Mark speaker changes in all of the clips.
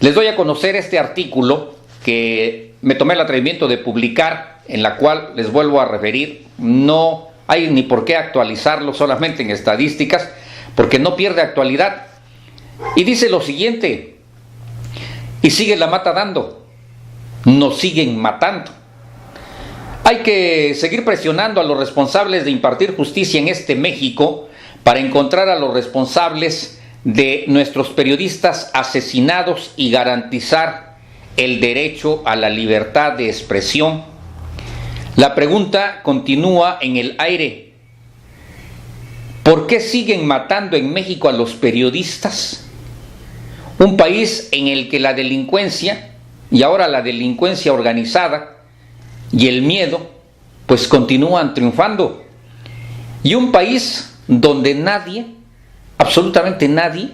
Speaker 1: Les doy a conocer este artículo que me tomé el atrevimiento de publicar, en la cual les vuelvo a referir, no hay ni por qué actualizarlo solamente en estadísticas, porque no pierde actualidad. Y dice lo siguiente: y sigue la mata dando, nos siguen matando. Hay que seguir presionando a los responsables de impartir justicia en este México para encontrar a los responsables de nuestros periodistas asesinados y garantizar el derecho a la libertad de expresión. La pregunta continúa en el aire: ¿por qué siguen matando en México a los periodistas? Un país en el que la delincuencia, y ahora la delincuencia organizada, y el miedo, pues continúan triunfando. Y un país donde nadie, absolutamente nadie,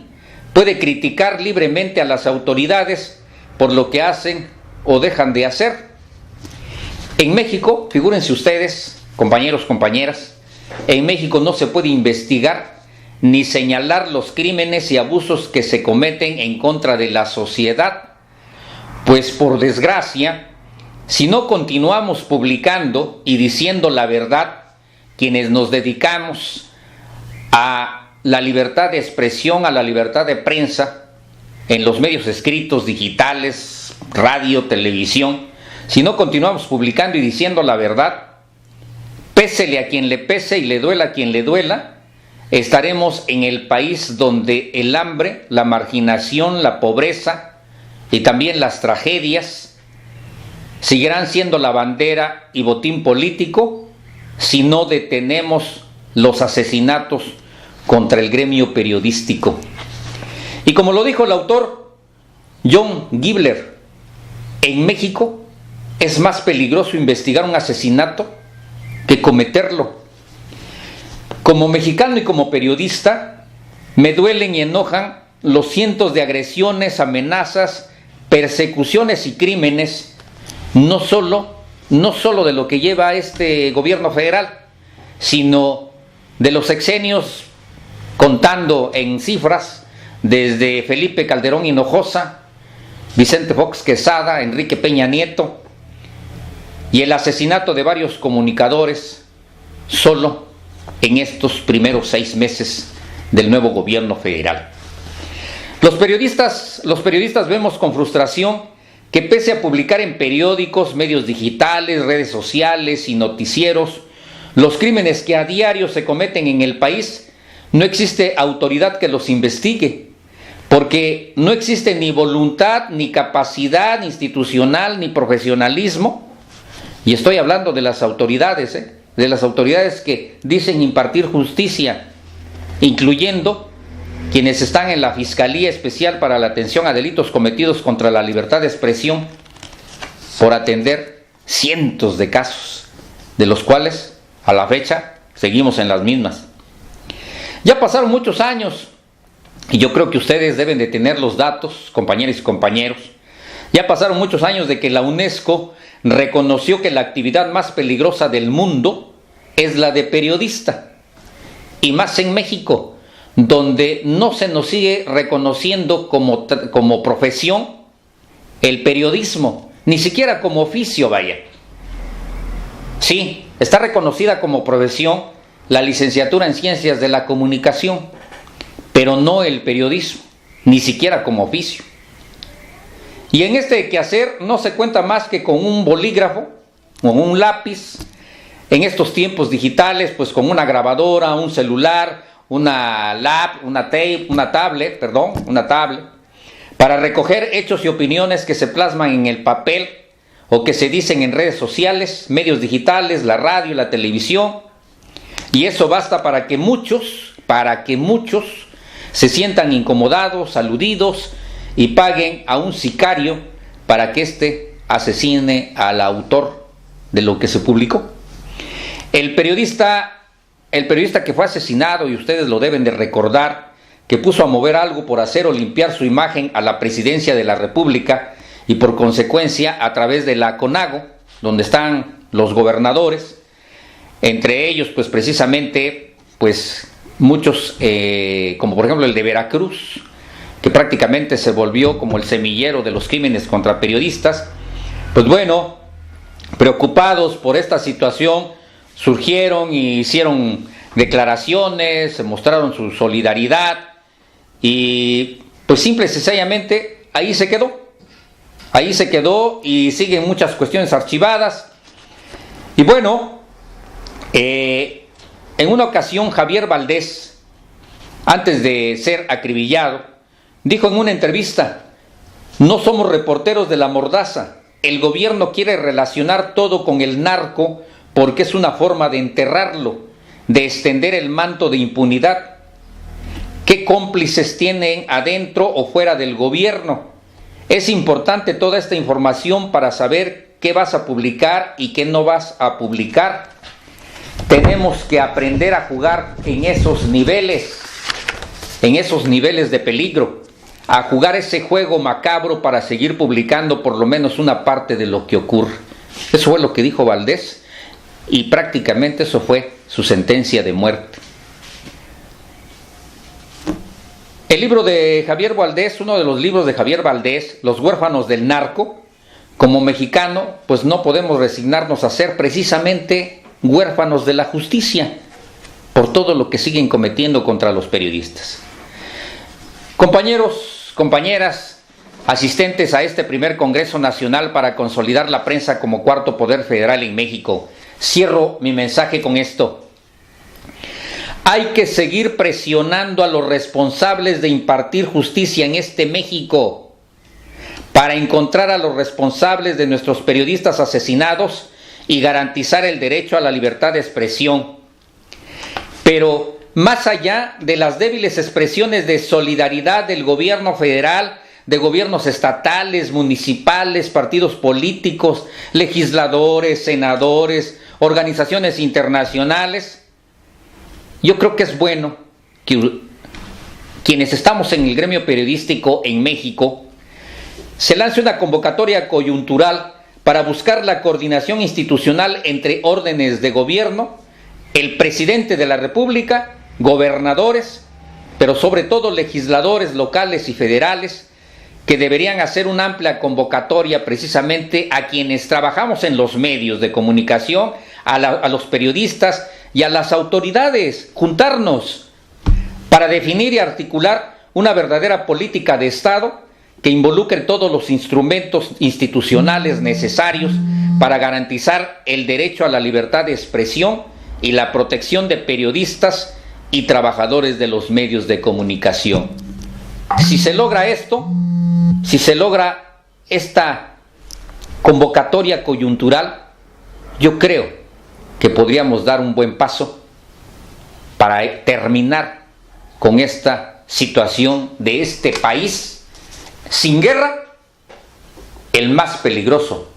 Speaker 1: puede criticar libremente a las autoridades por lo que hacen o dejan de hacer. En México, figúrense ustedes, compañeros, compañeras, en México no se puede investigar ni señalar los crímenes y abusos que se cometen en contra de la sociedad, pues por desgracia, si no continuamos publicando y diciendo la verdad, quienes nos dedicamos a la libertad de expresión, a la libertad de prensa, en los medios escritos, digitales, radio, televisión, si no continuamos publicando y diciendo la verdad, pésele a quien le pese y le duela a quien le duela, estaremos en el país donde el hambre, la marginación, la pobreza y también las tragedias seguirán siendo la bandera y botín político si no detenemos los asesinatos contra el gremio periodístico. Y como lo dijo el autor John Gibler, en México es más peligroso investigar un asesinato que cometerlo. Como mexicano y como periodista, me duelen y enojan los cientos de agresiones, amenazas, persecuciones y crímenes, no solo de lo que lleva este gobierno federal, sino de los sexenios, contando en cifras, desde Felipe Calderón Hinojosa, Vicente Fox Quesada, Enrique Peña Nieto, y el asesinato de varios comunicadores solo en estos primeros 6 meses del nuevo gobierno federal. Los periodistas vemos con frustración que pese a publicar en periódicos, medios digitales, redes sociales y noticieros los crímenes que a diario se cometen en el país, no existe autoridad que los investigue, porque no existe ni voluntad, ni capacidad institucional, ni profesionalismo. Y estoy hablando de las autoridades, de las autoridades que dicen impartir justicia, incluyendo quienes están en la Fiscalía Especial para la Atención a Delitos Cometidos contra la Libertad de Expresión, por atender cientos de casos, de los cuales a la fecha seguimos en las mismas. Ya pasaron muchos años, y yo creo que ustedes deben de tener los datos, compañeros y compañeros. Ya pasaron muchos años de que la UNESCO reconoció que la actividad más peligrosa del mundo es la de periodista, y más en México, donde no se nos sigue reconociendo como profesión el periodismo, ni siquiera como oficio, vaya. Sí, está reconocida como profesión la licenciatura en Ciencias de la Comunicación, pero no el periodismo, ni siquiera como oficio. Y en este quehacer no se cuenta más que con un bolígrafo, con un lápiz, en estos tiempos digitales, pues con una grabadora, un celular, una tablet, para recoger hechos y opiniones que se plasman en el papel o que se dicen en redes sociales, medios digitales, la radio, la televisión. Y eso basta para que muchos se sientan incomodados, aludidos y paguen a un sicario para que éste asesine al autor de lo que se publicó. El periodista que fue asesinado, y ustedes lo deben de recordar, que puso a mover algo por hacer o limpiar su imagen a la presidencia de la República y por consecuencia a través de la CONAGO, donde están los gobernadores, entre ellos pues precisamente pues muchos, como por ejemplo el de Veracruz, que prácticamente se volvió como el semillero de los crímenes contra periodistas, pues bueno, preocupados por esta situación, surgieron y hicieron declaraciones, se mostraron su solidaridad y pues simple y sencillamente ahí se quedó y siguen muchas cuestiones archivadas. Y bueno, en una ocasión Javier Valdés, antes de ser acribillado, dijo en una entrevista: no somos reporteros de la mordaza, el gobierno quiere relacionar todo con el narco porque es una forma de enterrarlo, de extender el manto de impunidad. ¿Qué cómplices tienen adentro o fuera del gobierno? Es importante toda esta información para saber qué vas a publicar y qué no vas a publicar. Tenemos que aprender a jugar en esos niveles de peligro, a jugar ese juego macabro para seguir publicando por lo menos una parte de lo que ocurre. Eso fue lo que dijo Valdés y prácticamente eso fue su sentencia de muerte. El libro de Javier Valdés, uno de los libros de Javier Valdés, Los huérfanos del narco, como mexicano, pues no podemos resignarnos a ser precisamente huérfanos de la justicia por todo lo que siguen cometiendo contra los periodistas. Compañeros, compañeras, asistentes a este primer Congreso Nacional para consolidar la prensa como cuarto poder federal en México, cierro mi mensaje con esto. Hay que seguir presionando a los responsables de impartir justicia en este México para encontrar a los responsables de nuestros periodistas asesinados y garantizar el derecho a la libertad de expresión. Pero más allá de las débiles expresiones de solidaridad del gobierno federal, de gobiernos estatales, municipales, partidos políticos, legisladores, senadores, organizaciones internacionales, yo creo que es bueno que quienes estamos en el gremio periodístico en México se lance una convocatoria coyuntural para buscar la coordinación institucional entre órdenes de gobierno, el presidente de la República, gobernadores, pero sobre todo legisladores locales y federales, que deberían hacer una amplia convocatoria precisamente a quienes trabajamos en los medios de comunicación, a los periodistas y a las autoridades, juntarnos para definir y articular una verdadera política de Estado que involucre todos los instrumentos institucionales necesarios para garantizar el derecho a la libertad de expresión y la protección de periodistas y trabajadores de los medios de comunicación. Si se logra esto, si se logra esta convocatoria coyuntural, yo creo que podríamos dar un buen paso para terminar con esta situación de este país sin guerra, el más peligroso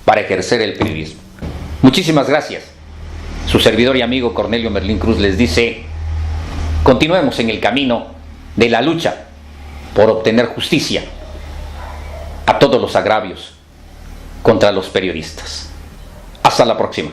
Speaker 1: para ejercer el periodismo. Muchísimas gracias. Su servidor y amigo Cornelio Merlín Cruz les dice: continuemos en el camino de la lucha por obtener justicia a todos los agravios contra los periodistas. Hasta la próxima.